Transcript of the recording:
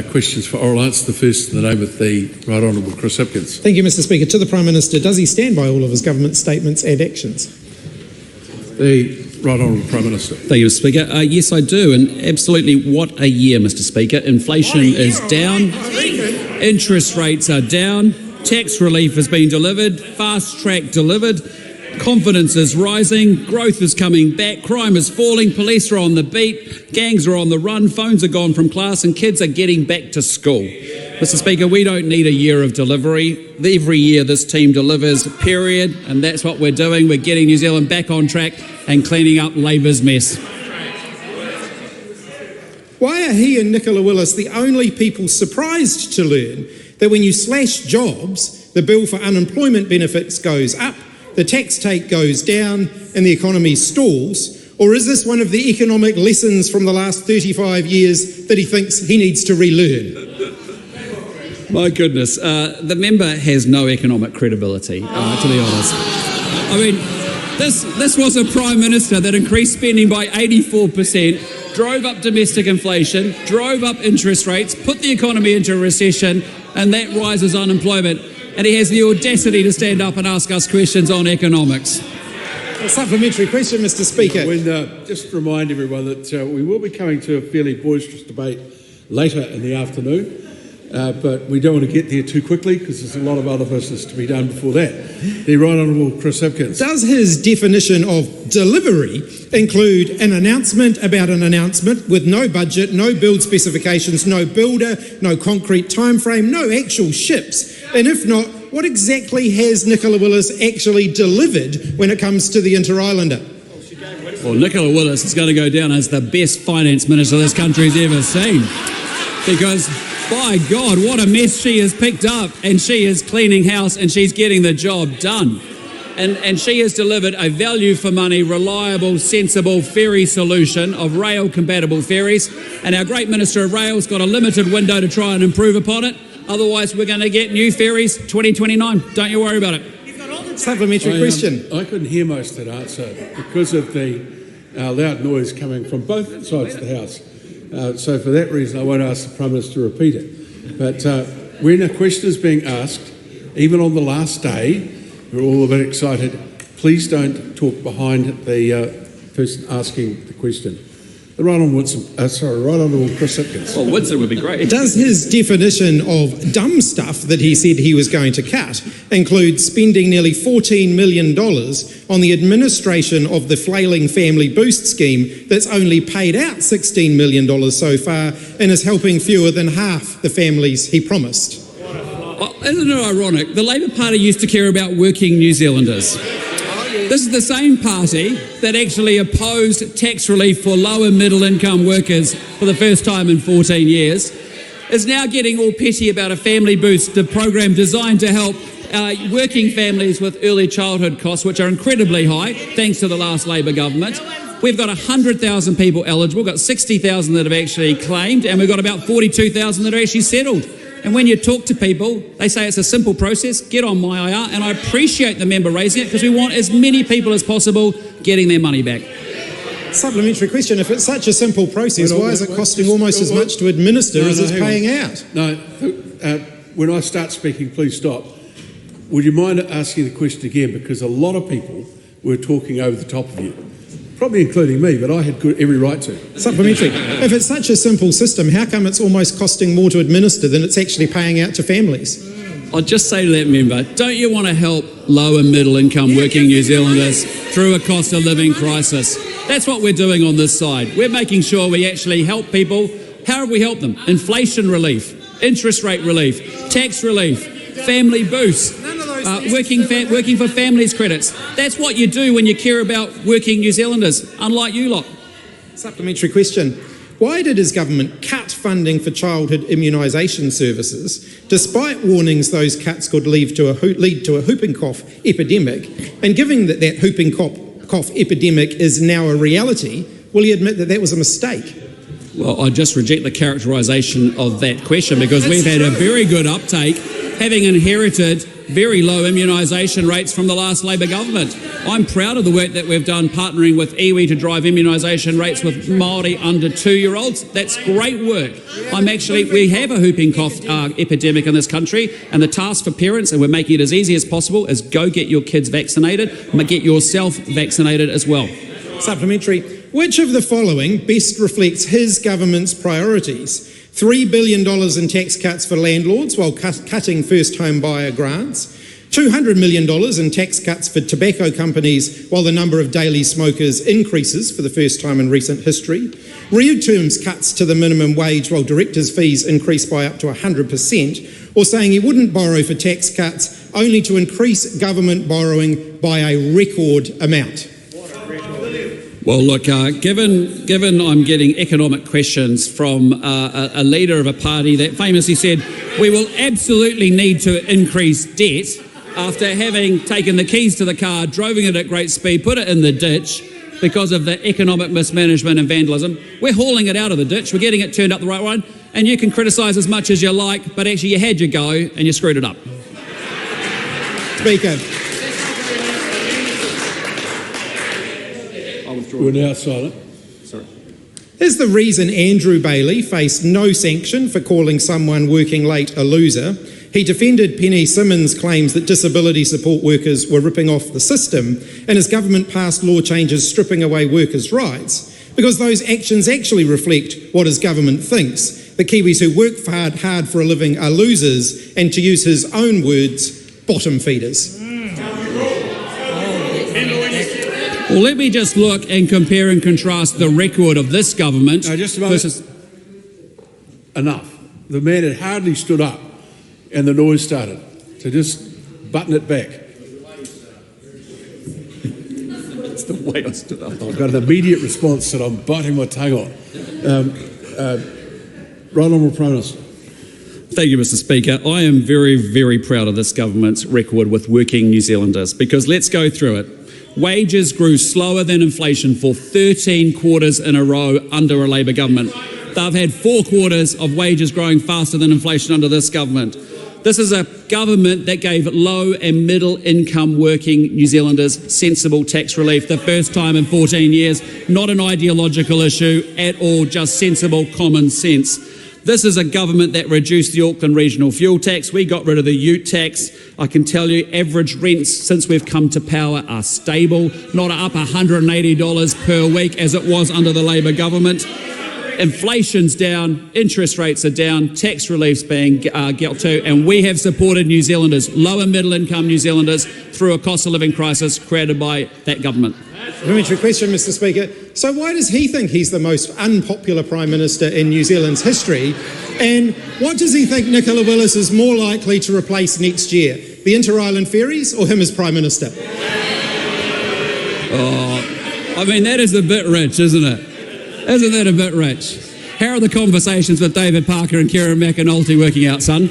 questions for oral answer. The first in the name of the Right Honourable Chris Hipkins. Thank you, Mr Speaker. To the Prime Minister, does he stand by all of his government statements and actions? The Right Honourable Prime Minister. Thank you, Mr Speaker. Yes, I do, and absolutely what a year, Mr Speaker. Inflation is down, interest rates are down, tax relief has been delivered, fast track delivered, confidence is rising, growth is coming back, crime is falling, police are on the beat, gangs are on the run, phones are gone from class and kids are getting back to school. Mr Speaker, we don't need a year of delivery. Every year this team delivers, period, and that's what we're doing. We're getting New Zealand back on track and cleaning up Labour's mess. Why are he and Nicola Willis the only people surprised to learn that when you slash jobs, the bill for unemployment benefits goes up, the tax take goes down and the economy stalls? Or is this one of the economic lessons from the last 35 years that he thinks he needs to relearn? My goodness, the member has no economic credibility, to be honest. I mean, this was a Prime Minister that increased spending by 84%, drove up domestic inflation, drove up interest rates, put the economy into a recession, and that rises unemployment. And he has the audacity to stand up and ask us questions on economics. A supplementary question, Mr Speaker. Just to remind everyone that we will be coming to a fairly boisterous debate later in the afternoon, but we don't want to get there too quickly because there's a lot of other business to be done before that. The Right Honourable Chris Hipkins. Does his definition of delivery include an announcement about an announcement with no budget, no build specifications, no builder, no concrete timeframe, no actual ships? And if not, what exactly has Nicola Willis actually delivered when it comes to the Interislander? Well, Nicola Willis is going to go down as the best finance minister this country's ever seen. Because, by God, what a mess she has picked up. And she is cleaning house and she's getting the job done. And she has delivered a value for money, reliable, sensible ferry solution of rail-compatible ferries. And our great Minister of Rail's got a limited window to try and improve upon it. Otherwise, we're going to get new ferries 2029. Don't you worry about it. Supplementary question. I couldn't hear most of that answer because of the loud noise coming from both sides of the House. So for that reason, I won't ask the Prime Minister to repeat it. But when a question is being asked, even on the last day, we're all a bit excited. Please don't talk behind the person asking the question. The Right Honourable Chris Hipkins. Well, Woodson would be great. Does his definition of dumb stuff that he said he was going to cut include spending nearly $14 million on the administration of the flailing FamilyBoost scheme that's only paid out $16 million so far and is helping fewer than half the families he promised? Well, isn't it ironic? The Labour Party used to care about working New Zealanders. This is the same party that actually opposed tax relief for low and middle income workers for the first time in 14 years, is now getting all petty about a FamilyBoost, the program designed to help working families with early childhood costs, which are incredibly high, thanks to the last Labour government. We've got 100,000 people eligible, got 60,000 that have actually claimed, and we've got about 42,000 that are actually settled. And when you talk to people, they say it's a simple process, get on my IR, and I appreciate the member raising it because we want as many people as possible getting their money back. Supplementary question, if it's such a simple process, why is it costing almost as much to administer as it's paying out? No, when I start speaking, please stop. Would you mind asking the question again? Because a lot of people were talking over the top of you. Probably including me, but I had every right to. Supplementary. If it's such a simple system, how come it's almost costing more to administer than it's actually paying out to families? I'll just say to that member, don't you want to help low and middle income working New Zealanders through a cost of living crisis? That's what we're doing on this side. We're making sure we actually help people. How have we helped them? Inflation relief, interest rate relief, tax relief, FamilyBoost. Working for families credits. That's what you do when you care about working New Zealanders, unlike you lot. Supplementary question. Why did his government cut funding for childhood immunisation services, despite warnings those cuts could lead to a whooping cough epidemic? And given that that whooping cough epidemic is now a reality, will he admit that that was a mistake? Well, I just reject the characterisation of that question because we've had a very good uptake, having inherited very low immunisation rates from the last Labor government. I'm proud of the work that we've done partnering with iwi to drive immunisation rates with Māori under 2-year-olds. That's great work. We have a whooping cough epidemic in this country, and the task for parents, and we're making it as easy as possible, is go get your kids vaccinated, but get yourself vaccinated as well. Supplementary. Which of the following best reflects his government's priorities? $3 billion in tax cuts for landlords while cutting first home buyer grants, $200 million in tax cuts for tobacco companies while the number of daily smokers increases for the first time in recent history, real terms cuts to the minimum wage while directors' fees increase by up to 100%, or saying he wouldn't borrow for tax cuts only to increase government borrowing by a record amount. Well, look, given I'm getting economic questions from a leader of a party that famously said we will absolutely need to increase debt after having taken the keys to the car, driving it at great speed, put it in the ditch because of the economic mismanagement and vandalism, we're hauling it out of the ditch, we're getting it turned up the right one, and you can criticise as much as you like, but actually you had your go and you screwed it up. Speaker. We're now silent. Is the reason Andrew Bailey faced no sanction for calling someone working late a loser? He defended Penny Simmons' claims that disability support workers were ripping off the system, and his government passed law changes stripping away workers' rights, because those actions actually reflect what his government thinks. The Kiwis who work hard for a living are losers, and to use his own words, bottom feeders. Well, let me just look and compare and contrast the record of this government Just a moment. versus... Enough. The man had hardly stood up and the noise started. So just button it back. It's the way I stood up. I've got an immediate response that I'm biting my tongue on. Right Honourable Prime Minister. Thank you, Mr. Speaker. I am very, very proud of this government's record with working New Zealanders, because let's go through it. Wages grew slower than inflation for 13 quarters in a row under a Labor government. They've had 4 quarters of wages growing faster than inflation under this government. This is a government that gave low and middle income working New Zealanders sensible tax relief the first time in 14 years. Not an ideological issue at all, just sensible common sense. This is a government that reduced the Auckland Regional Fuel Tax. We got rid of the ute tax. I can tell you average rents since we've come to power are stable, not up $180 per week as it was under the Labor government. Inflation's down, interest rates are down, tax relief's being got to, and we have supported New Zealanders, low and middle income New Zealanders, through a cost of living crisis created by that government. Supplementary question, Mr. Speaker. So why does he think he's the most unpopular Prime Minister in New Zealand's history? And what does he think Nicola Willis is more likely to replace next year? The Inter-Island ferries or him as Prime Minister? Oh, I mean, that is a bit rich, isn't it? Isn't that a bit rich? How are the conversations with David Parker and Kieran McAnulty working out, son?